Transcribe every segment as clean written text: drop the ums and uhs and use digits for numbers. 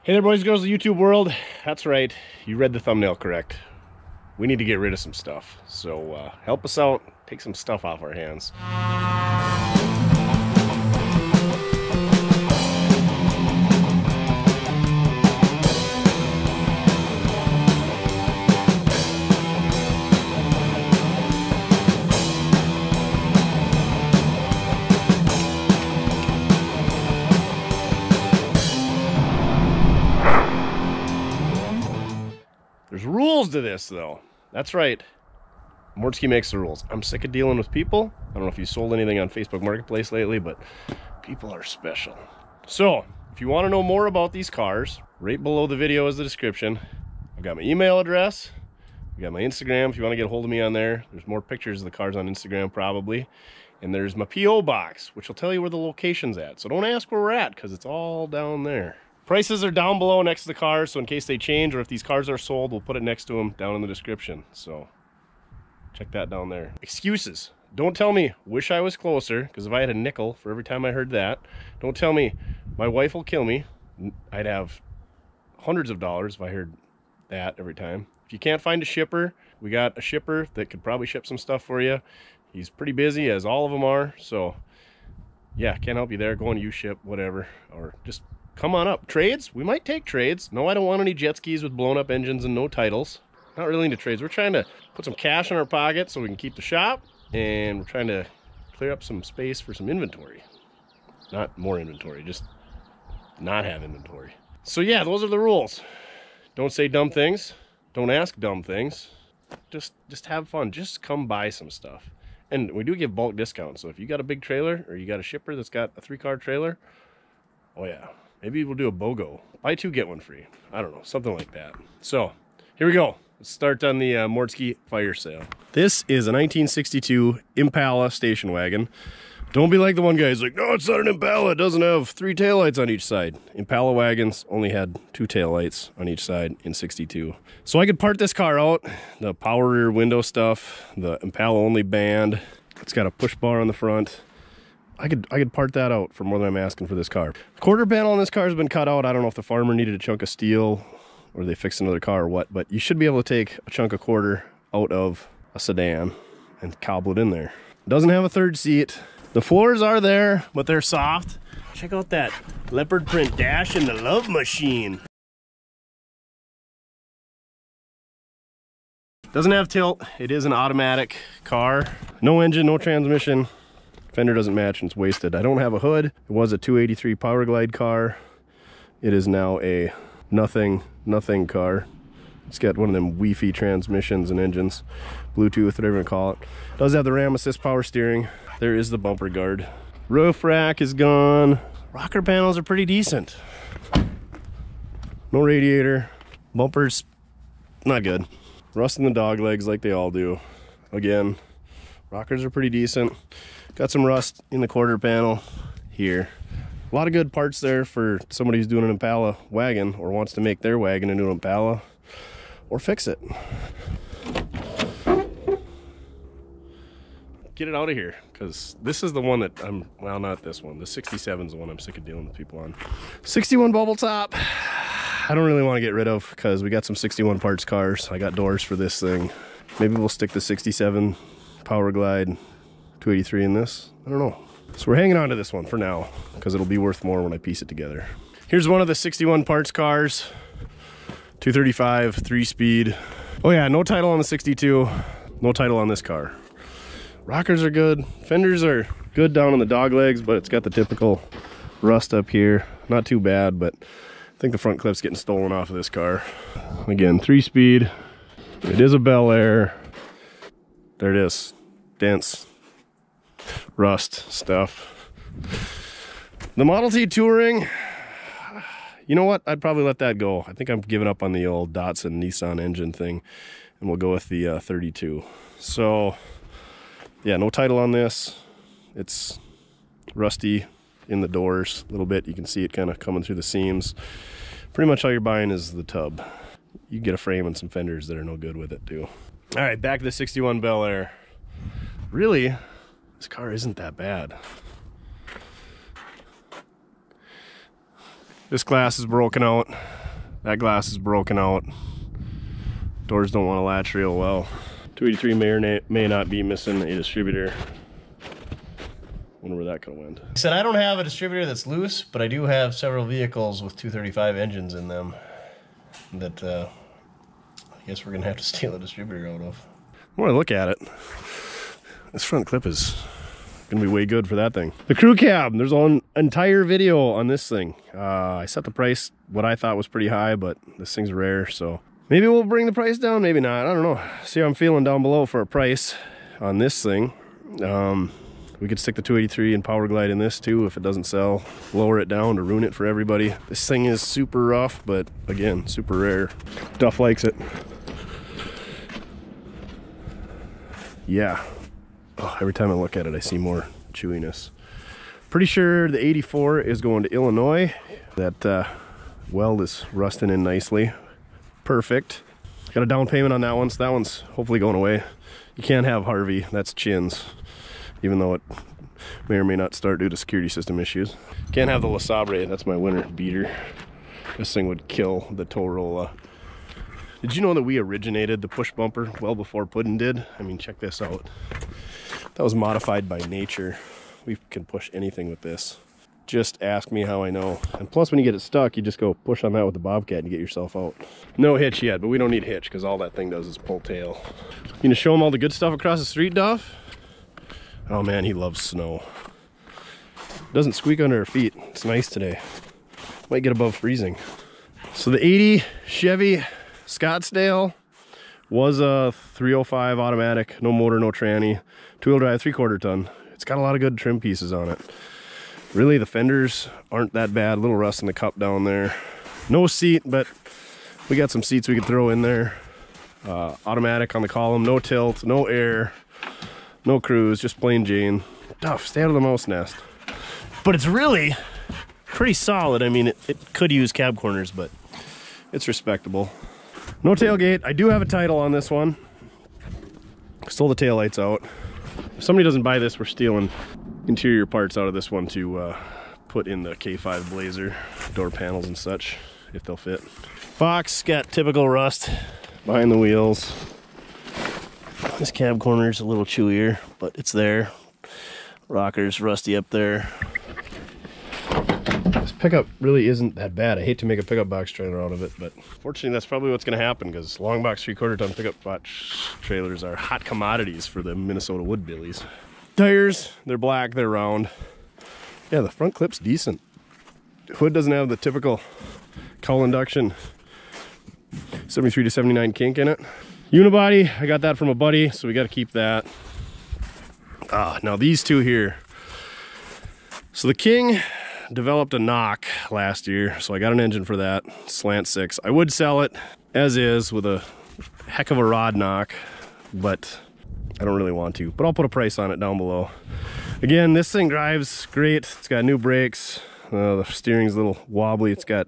Hey there, boys and girls of the YouTube world. That's right, you read the thumbnail correct. We need to get rid of some stuff. So help us out, take some stuff off our hands. There's rules to this, though. That's right. Mordsky makes the rules. I'm sick of dealing with people. I don't know if you sold anything on Facebook Marketplace lately, but people are special. So, if you want to know more about these cars, right below the video is the description. I've got my email address. I've got my Instagram if you want to get a hold of me on there. There's more pictures of the cars on Instagram, probably. And there's my P.O. box, which will tell you where the location's at. So don't ask where we're at, because it's all down there. Prices are down below next to the cars, so in case they change or if these cars are sold, we'll put it next to them down in the description. So check that down there. Excuses. Don't tell me, wish I was closer, because if I had a nickel for every time I heard that. Don't tell me, my wife will kill me. I'd have hundreds of dollars if I heard that every time. If you can't find a shipper, we got a shipper that could probably ship some stuff for you. He's pretty busy, as all of them are. So yeah, can't help you there. Go on U-Ship, whatever, or just come on up. Trades? We might take trades. No, I don't want any jet skis with blown up engines and no titles. Not really into trades. We're trying to put some cash in our pocket so we can keep the shop, and we're trying to clear up some space for some inventory. Not more inventory, just not have inventory. So yeah, those are the rules. Don't say dumb things. Don't ask dumb things. Just have fun. Just come buy some stuff. And we do give bulk discounts. So if you got a big trailer or you got a shipper that's got a 3-car trailer, oh yeah, maybe we'll do a BOGO. Buy 2, get 1 free. I don't know, something like that. So here we go. Let's start on the Mordsky fire sale. This is a 1962 Impala station wagon. Don't be like the one guy who's like, no, it's not an Impala. It doesn't have 3 taillights on each side. Impala wagons only had 2 taillights on each side in 62. So I could part this car out. The power rear window stuff, the Impala only band. It's got a push bar on the front. I could part that out for more than I'm asking for this car. Quarter panel on this car has been cut out. I don't know if the farmer needed a chunk of steel or they fixed another car or what, but you should be able to take a chunk of quarter out of a sedan and cobble it in there. Doesn't have a 3rd seat. The floors are there, but they're soft. Check out that leopard print dash in the Love Machine. Doesn't have tilt. It is an automatic car. No engine, no transmission. Fender doesn't match and it's wasted. I don't have a hood. It was a 283 Powerglide car. It is now a nothing car. It's got one of them Wi-Fi transmissions and engines. Bluetooth, whatever you want to call it. Does have the Ram Assist power steering. There is the bumper guard. Roof rack is gone. Rocker panels are pretty decent. No radiator. Bumpers, not good. Rust in the dog legs like they all do. Again, rockers are pretty decent. Got some rust in the quarter panel here. A lot of good parts there for somebody who's doing an Impala wagon or wants to make their wagon into an Impala or fix it. Get it out of here, because this is the one that well, not this one. The 67 is the one I'm sick of dealing with people on. 61 bubble top. I don't really want to get rid of, because we got some 61 parts cars. I got doors for this thing. Maybe we'll stick the 67 Powerglide 283 in this. I don't know. So we're hanging on to this one for now, because it'll be worth more when I piece it together. Here's one of the 61 parts cars. 235, 3-speed. Oh yeah, no title on the 62. No title on this car. Rockers are good. Fenders are good down on the dog legs, but it's got the typical rust up here. Not too bad, but I think the front clip's getting stolen off of this car. Again, 3-speed. It is a Bel Air. There it is. Dents. Rust stuff. The Model T Touring. You know what? I'd probably let that go. I think I'm giving up on the old Datsun Nissan engine thing, and we'll go with the 32. So yeah, no title on this. It's rusty in the doors a little bit. You can see it kind of coming through the seams. Pretty much all you're buying is the tub. You get a frame and some fenders that are no good with it too. All right, back to the 61 Bel Air. Really, this car isn't that bad. This glass is broken out. That glass is broken out. Doors don't want to latch real well. 283 may or may not be missing a distributor. Wonder where that could have went. I said I don't have a distributor that's loose, but I do have several vehicles with 235 engines in them that I guess we're gonna have to steal a distributor out of. The more I look at it, this front clip is gonna be way good for that thing. The crew cab, there's an entire video on this thing. I set the price what I thought was pretty high, but this thing's rare, so maybe we'll bring the price down, maybe not. I don't know. See how I'm feeling down below for a price on this thing. We could stick the 283 and Power Glide in this too if it doesn't sell. Lower it down to ruin it for everybody. This thing is super rough, but again, super rare. Duff likes it. Yeah. Oh, every time I look at it, I see more chewiness. Pretty sure the 84 is going to Illinois. That weld is rusting in nicely. Perfect. Got a down payment on that one, so that one's hopefully going away. You can't have Harvey, that's Chins. Even though it may or may not start due to security system issues. Can't have the Le Sabre, that's my winter beater. This thing would kill the Torola. Did you know that we originated the push bumper well before Puddin did? I mean, check this out. That was modified by nature. We can push anything with this. Just ask me how I know. And plus, when you get it stuck, you just go push on that with the Bobcat and you get yourself out. No hitch yet, but we don't need hitch because all that thing does is pull tail. You gonna show him all the good stuff across the street, Duff? Oh man, he loves snow. Doesn't squeak under our feet. It's nice today. Might get above freezing. So the 80 Chevy Scottsdale was a 305 automatic, no motor, no tranny, 2-wheel drive, 3/4 ton. It's got a lot of good trim pieces on it. Really, the fenders aren't that bad. A little rust in the cup down there. No seat, but we got some seats we could throw in there. Automatic on the column, no tilt, no air. No cruise, just plain Jane. Duff, stay out of the mouse nest. But it's really pretty solid. I mean, it could use cab corners, but it's respectable. No tailgate. I do have a title on this one. Stole the taillights out. If somebody doesn't buy this, we're stealing interior parts out of this one to put in the K5 Blazer, door panels and such, if they'll fit. Box got typical rust behind the wheels. This cab corner is a little chewier, but it's there. Rocker's rusty up there. This pickup really isn't that bad. I hate to make a pickup box trailer out of it, but fortunately that's probably what's going to happen because long box 3/4 ton pickup box trailers are hot commodities for the Minnesota Woodbillies. Tires, they're black, they're round. Yeah, the front clip's decent. Hood doesn't have the typical cowl induction 73 to 79 kink in it. Unibody, I got that from a buddy, so we got to keep that. Now these two here. So the King developed a knock last year, so I got an engine for that, slant 6. I would sell it as is with a heck of a rod knock, but I don't really want to. But I'll put a price on it down below. Again, this thing drives great. It's got new brakes. The steering's a little wobbly. It's got,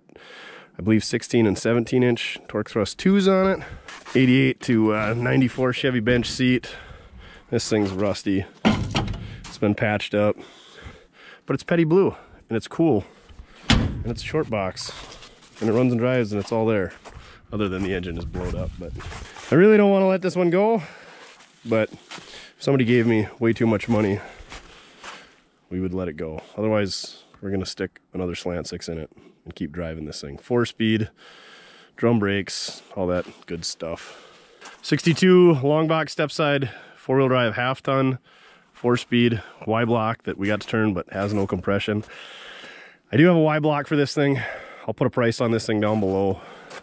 I believe, 16 and 17 inch torque thrust 2s on it. 88 to 94 Chevy bench seat. This thing's rusty. It's been patched up, but it's petty blue and it's cool and it's a short box and it runs and drives and it's all there, other than the engine is blowed up. But I really don't want to let this one go, but if somebody gave me way too much money, we would let it go. Otherwise, we're gonna stick another slant 6 in it and keep driving this thing. 4-speed, drum brakes, all that good stuff. 62 long box step side, 4-wheel drive half ton, 4-speed Y block that we got to turn but has no compression. I do have a Y block for this thing. I'll put a price on this thing down below,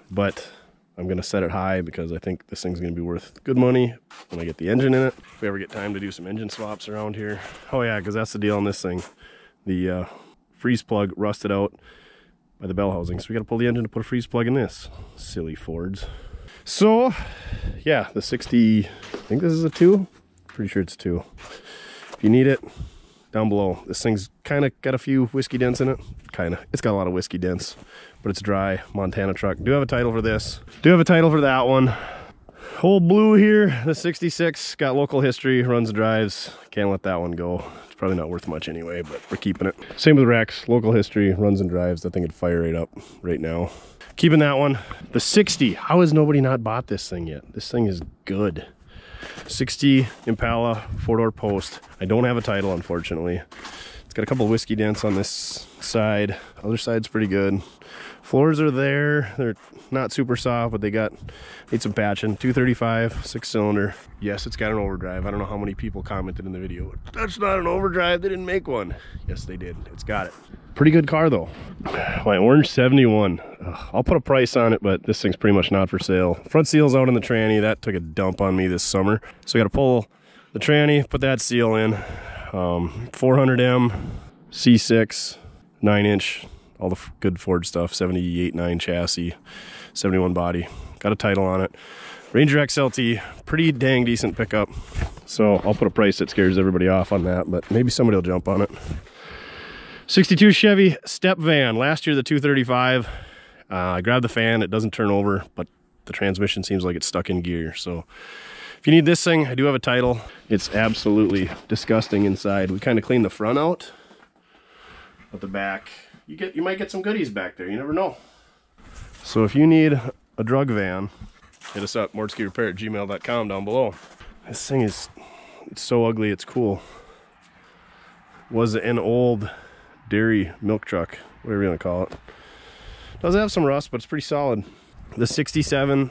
but I'm gonna set it high because I think this thing's gonna be worth good money when I get the engine in it. If we ever get time to do some engine swaps around here. Oh yeah, because that's the deal on this thing. The freeze plug rusted out by the bell housing, so we gotta pull the engine to put a freeze plug in this. Silly Fords. So yeah, the 60, I think this is a 2. Pretty sure it's 2. If you need it, down below. This thing's kind of got a few whiskey dents in it. It's got a lot of whiskey dents, but it's dry. Montana truck. Do have a title for this. Do have a title for that one. Old blue here, the 66, got local history, runs and drives. Can't let that one go. It's probably not worth much anyway, but we're keeping it. Same with Rex, local history, runs and drives. That thing would fire right up right now. Keeping that one. The 60, how has nobody not bought this thing yet? This thing is good. 60 Impala, 4-door post. I don't have a title, unfortunately. It's got a couple of whiskey dents on this side. Other side's pretty good. Floors are there. They're not super soft, but they need some patching. 235, 6-cylinder. Yes, it's got an overdrive. I don't know how many people commented in the video, that's not an overdrive, they didn't make one. Yes, they did. It's got it. Pretty good car though. My orange 71. I'll put a price on it, but this thing's pretty much not for sale. Front seal's out in the tranny. That took a dump on me this summer. So I got to pull the tranny, put that seal in. 400M, C6, 9-inch, all the good Ford stuff, 78.9 chassis, 71 body. Got a title on it. Ranger XLT, pretty dang decent pickup. So I'll put a price that scares everybody off on that, but maybe somebody will jump on it. 62 Chevy step van. Last year the 235. I grabbed the fan, it doesn't turn over, but the transmission seems like it's stuck in gear. So if you need this thing, I do have a title. It's absolutely disgusting inside. We kind of cleaned the front out, but the back, you might get some goodies back there. You never know. So if you need a drug van, hit us up, mordskyrepair@gmail.com down below. This thing it's so ugly, it's cool. Was an old dairy milk truck, whatever you want to call it. Does have some rust, but it's pretty solid. The 67,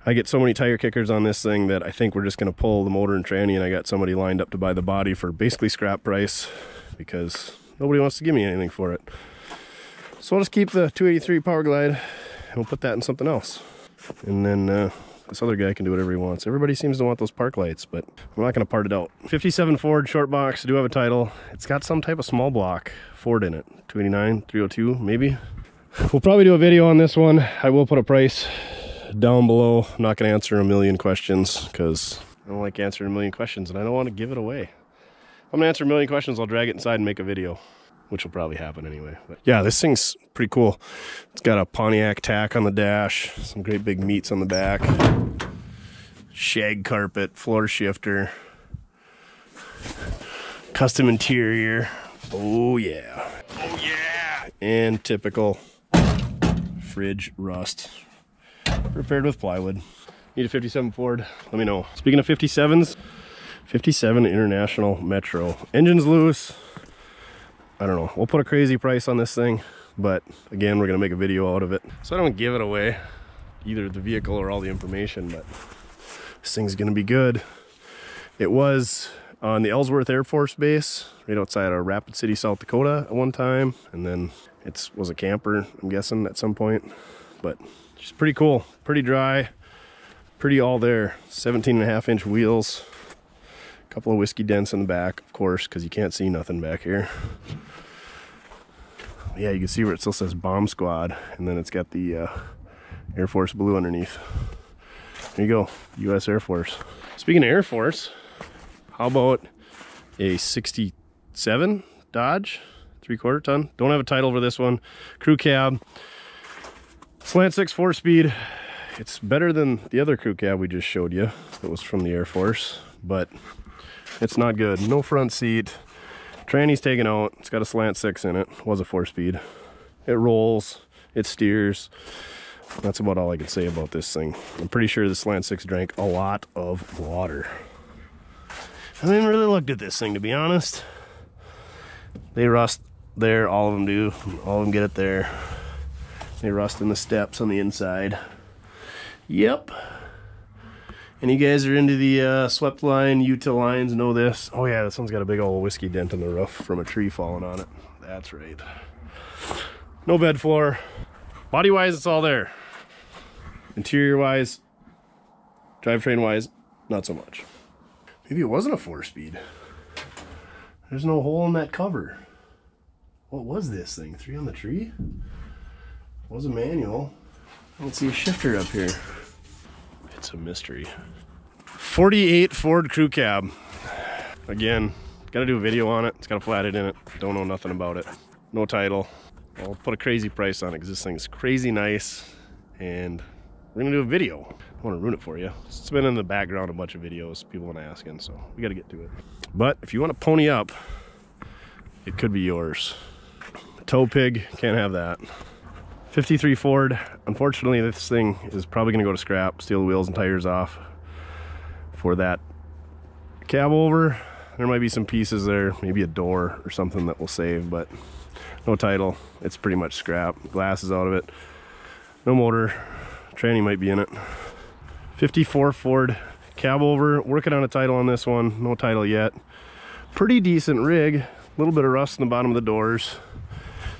I get so many tire kickers on this thing that I think we're just going to pull the motor and tranny, and I got somebody lined up to buy the body for basically scrap price because nobody wants to give me anything for it. So I'll just keep the 283 Power Glide and we'll put that in something else. And then this other guy can do whatever he wants. Everybody seems to want those park lights, but I'm not going to part it out. 57 Ford short box. I do have a title. It's got some type of small block Ford in it. 289, 302 maybe. We'll probably do a video on this one. I will put a price down below. I'm not going to answer a million questions because I don't like answering a million questions and I don't want to give it away. If I'm going to answer a million questions, I'll drag it inside and make a video, which will probably happen anyway. But yeah, this thing's pretty cool. It's got a Pontiac tack on the dash, some great big meats on the back, shag carpet, floor shifter, custom interior. Oh yeah. Oh yeah. And typical fridge rust, repaired with plywood. Need a 57 Ford, let me know. Speaking of 57s, 57 International Metro. Engine's loose. I don't know, we'll put a crazy price on this thing, but again, we're gonna make a video out of it. So I don't give it away, either the vehicle or all the information, but this thing's gonna be good. It was on the Ellsworth Air Force Base, right outside of Rapid City, South Dakota at one time, and then it was a camper, I'm guessing, at some point. But just pretty cool, pretty dry, pretty all there. 17.5-inch wheels, a couple of whiskey dents in the back, of course, because you can't see nothing back here. Yeah, you can see where it still says Bomb Squad, and then it's got the Air Force blue underneath. There you go, U.S. Air Force. Speaking of Air Force, how about a 67 Dodge 3/4 ton? Don't have a title for this one. Crew cab, slant 6 4-speed. It's better than the other crew cab we just showed you. It was from the Air Force, but it's not good. No front seat. Tranny's taken out. It's got a slant 6 in it. Was a 4-speed. It rolls. It steers. That's about all I can say about this thing. I'm pretty sure the slant 6 drank a lot of water. I haven't really looked at this thing, to be honest. They rust there, all of them do. All of them get it there. They rust in the steps on the inside. Yep. And you guys are into the swept line, util lines, know this. Oh yeah, this one's got a big old whiskey dent in the roof from a tree falling on it. That's right. No bed floor. Body-wise, it's all there. Interior-wise, drivetrain-wise, not so much. Maybe it wasn't a 4-speed. There's no hole in that cover. What was this thing? 3 on the tree? Was a manual. I don't see a shifter up here. It's a mystery. 48 Ford Crew Cab. Again, gotta do a video on it. It's got a flathead in it. Don't know nothing about it. No title. I'll put a crazy price on it because this thing's crazy nice and we're gonna do a video. I don't want to ruin it for you. It's been in the background, a bunch of videos people want to ask in, so we got to get to it. But if you want to pony up, it could be yours. Tow pig, can't have that. 53 Ford. Unfortunately, this thing is probably gonna go to scrap. Steal the wheels and tires off for that cab over. There might be some pieces there, maybe a door or something that we'll save, but no title. It's pretty much scrap. Glass is out of it. No motor. Tranny might be in it. 54 Ford cab over. Working on a title on this one. No title yet. Pretty decent rig. A little bit of rust in the bottom of the doors.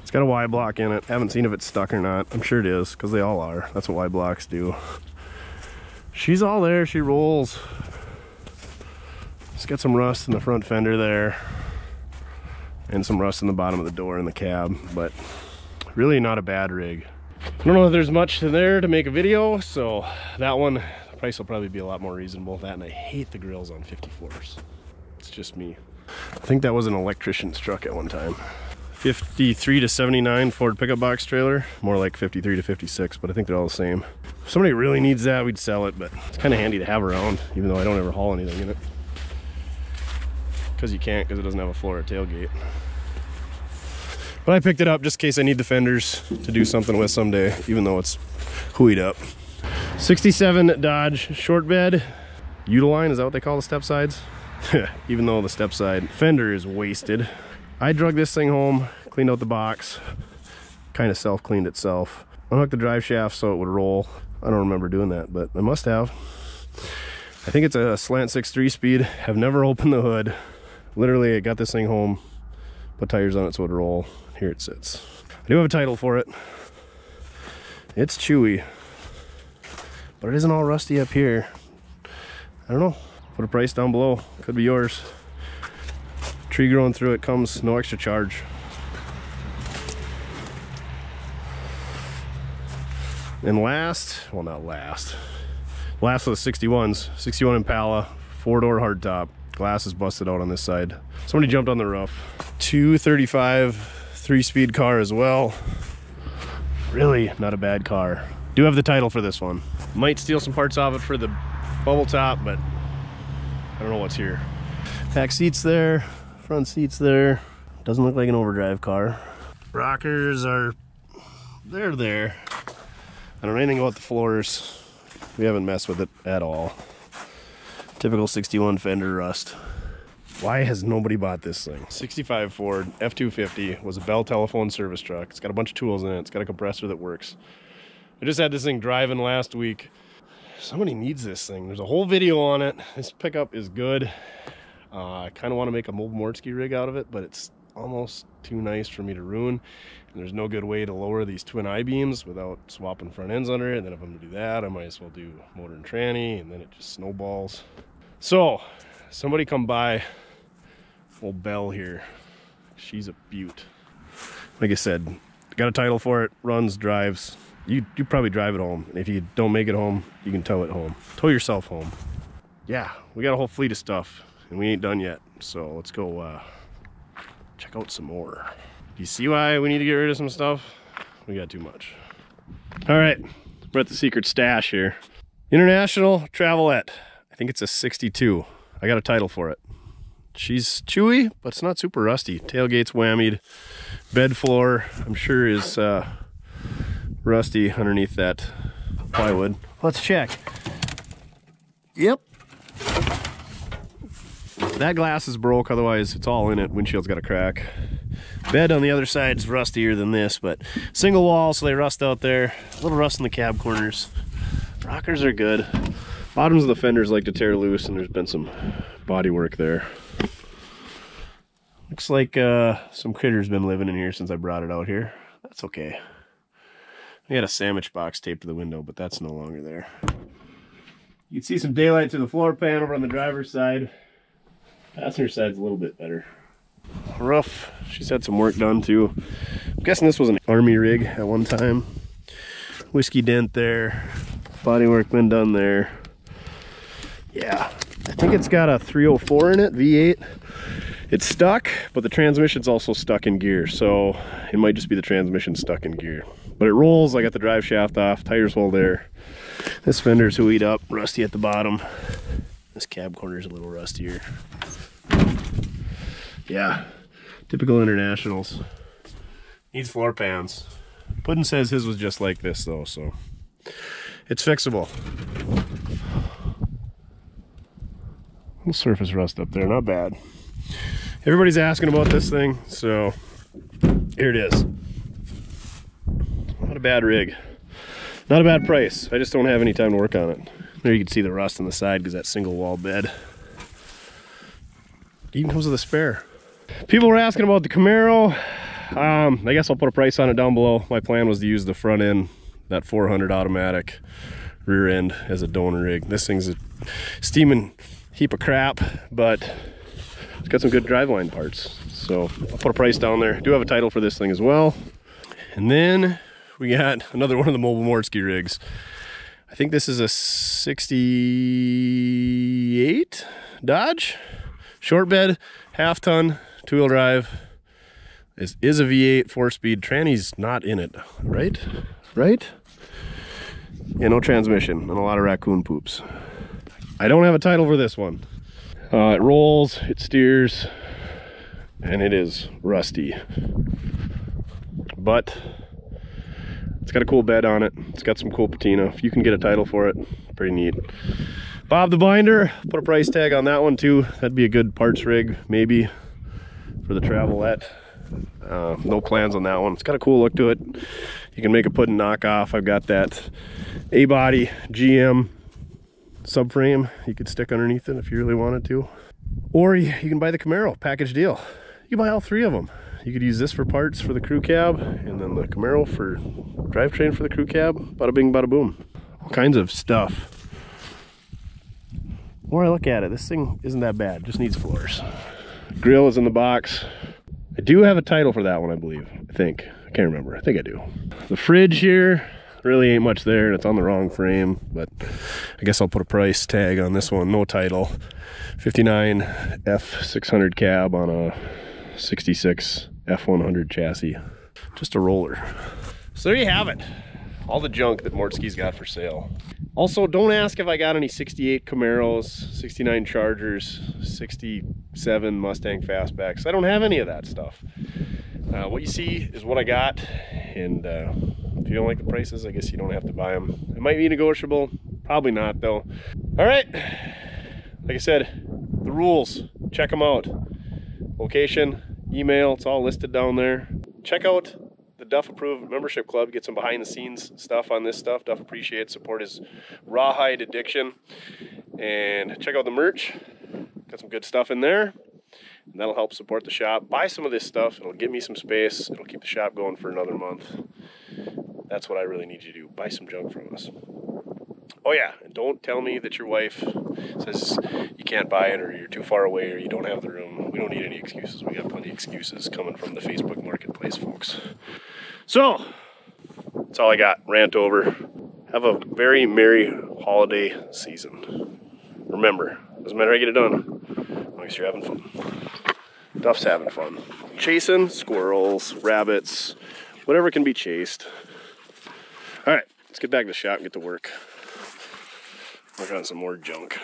It's got a Y block in it. Haven't seen if it's stuck or not. I'm sure it is, because they all are. That's what Y blocks do. She's all there. She rolls. It's got some rust in the front fender there. And some rust in the bottom of the door in the cab. But really not a bad rig. I don't know if there's much there to make a video, so that one, the price will probably be a lot more reasonable. That, and I hate the grills on 54s. It's just me. I think that was an electrician's truck at one time. 53 to 79 Ford pickup box trailer. More like 53 to 56, but I think they're all the same. If somebody really needs that, we'd sell it, but it's kind of handy to have around, even though I don't ever haul anything in it. Because you can't, because it doesn't have a floor or tailgate. But I picked it up just in case I need the fenders to do something with someday, even though it's hooeyed up. 67 Dodge short bed. Utiline, is that what they call the step sides? Even though the step side fender is wasted. I drug this thing home, cleaned out the box, kind of self-cleaned itself. Unhooked the drive shaft so it would roll. I don't remember doing that, but I must have. I think it's a slant 6 3-speed. Have never opened the hood. Literally, I got this thing home, put tires on it so it would roll. Here it sits. I do have a title for it. It's chewy, but it isn't all rusty up here. I don't know. Put a price down below. Could be yours. Tree growing through it comes, no extra charge. And last, well not last, last of the 61s, 61 Impala, 4-door hardtop. Glass is busted out on this side. Somebody jumped on the roof. 235 3-speed car as well. Really not a bad car. Do have the title for this one. Might steal some parts off it for the bubble top, but I don't know what's here. Back seats there, front seats there. Doesn't look like an overdrive car. Rockers are, they're there. I don't know anything about the floors. We haven't messed with it at all. Typical 61 fender rust. Why has nobody bought this thing? 65 Ford F250 was a Bell telephone service truck. It's got a bunch of tools in it. It's got a compressor that works. I just had this thing driving last week. Somebody needs this thing. There's a whole video on it. This pickup is good. I kind of want to make a Mobile Mortske rig out of it, but it's almost too nice for me to ruin. And there's no good way to lower these twin I-beams without swapping front ends under it. And then if I'm gonna do that, I might as well do motor and tranny, and then it just snowballs. So somebody come by old Bell here. She's a beaut. Like I said, got a title for it, runs, drives. You probably drive it home. And if you don't make it home, you can tow it home. Tow yourself home. Yeah, we got a whole fleet of stuff and we ain't done yet. So let's go check out some more. Do you see why we need to get rid of some stuff? We got too much. All right, we're at the secret stash here. International Travelette. I think it's a 62. I got a title for it. She's chewy, but it's not super rusty. Tailgate's whammied. Bed floor, I'm sure is rusty underneath that plywood. Let's check. Yep. That glass is broke, otherwise it's all in it. Windshield's got a crack. Bed on the other side is rustier than this, but single wall, so they rust out there. A little rust in the cab corners. Rockers are good. Bottoms of the fenders like to tear loose, and there's been some body work there. Looks like some critter's been living in here since I brought it out here. That's okay. We had a sandwich box taped to the window, but that's no longer there. You can see some daylight through the floor pan over on the driver's side. Passenger side's a little bit better. Roof, she's had some work done too. I'm guessing this was an army rig at one time. Whiskey dent there. Bodywork been done there. Yeah, I think it's got a 304 in it, V8. It's stuck, but the transmission's also stuck in gear, so it might just be the transmission stuck in gear. But it rolls. I got the drive shaft off, tires hold there. This fender's hooeyed up, rusty at the bottom. This cab corner's a little rustier. Yeah, typical Internationals. Needs floor pans. Puddin says his was just like this though, so it's fixable. Little surface rust up there, not bad. Everybody's asking about this thing, so here it is. Not a bad rig. Not a bad price. I just don't have any time to work on it. There you can see the rust on the side because that single wall bed. It even comes with a spare. People were asking about the Camaro. I guess I'll put a price on it down below. My plan was to use the front end, that 400 automatic rear end as a donor rig. This thing's a steaming heap of crap, but it's got some good driveline parts. So I'll put a price down there. I do have a title for this thing as well. And then we got another one of the Mobile Mortske rigs. I think this is a 68 Dodge. Short bed, half ton, 2-wheel drive. This is a V8 4-speed. Tranny's not in it, right? Right? Yeah, no transmission and a lot of raccoon poops. I don't have a title for this one. It rolls, it steers, and it is rusty. But it's got a cool bed on it. It's got some cool patina. If you can get a title for it, pretty neat. Bob the Binder, put a price tag on that one too. That'd be a good parts rig, maybe, for the Travelette. No plans on that one. It's got a cool look to it. You can make a Puddin knockoff. I've got that A-body GM subframe you could stick underneath it if you really wanted to. Or you can buy the Camaro package deal. You buy all three of them. You could use this for parts for the crew cab, and then the Camaro for drivetrain for the crew cab. Bada bing, bada boom. All kinds of stuff. The more I look at it, this thing isn't that bad. Just needs floors. Grill is in the box. I do have a title for that one, I believe. I think. I can't remember. I think I do. The fridge here, really ain't much there, and it's on the wrong frame, but I guess I'll put a price tag on this one. No title. 59 F600 cab on a 66 F100 chassis. Just a roller. So there you have it. All the junk that Mortske's got for sale. Also, don't ask if I got any 68 Camaros, 69 Chargers, 67 Mustang Fastbacks. I don't have any of that stuff. What you see is what I got, and if you don't like the prices, I guess you don't have to buy them. It might be negotiable, probably not though. All right, like I said, the rules, check them out. Location, email, it's all listed down there. Check out the Duff Approved Membership Club, get some behind the scenes stuff on this stuff. Duff appreciates, support his rawhide addiction. And check out the merch, got some good stuff in there. And that'll help support the shop. Buy some of this stuff, it'll give me some space, it'll keep the shop going for another month. That's what I really need you to do, buy some junk from us. Oh yeah, and don't tell me that your wife says you can't buy it, or you're too far away, or you don't have the room. We don't need any excuses. We got plenty of excuses coming from the Facebook Marketplace, folks. So, that's all I got. Rant over. Have a very merry holiday season. Remember, doesn't matter how you get it done, as long as you're having fun. Duff's having fun. Chasing squirrels, rabbits, whatever can be chased. All right, let's get back to the shop and get to work. Work on some more junk.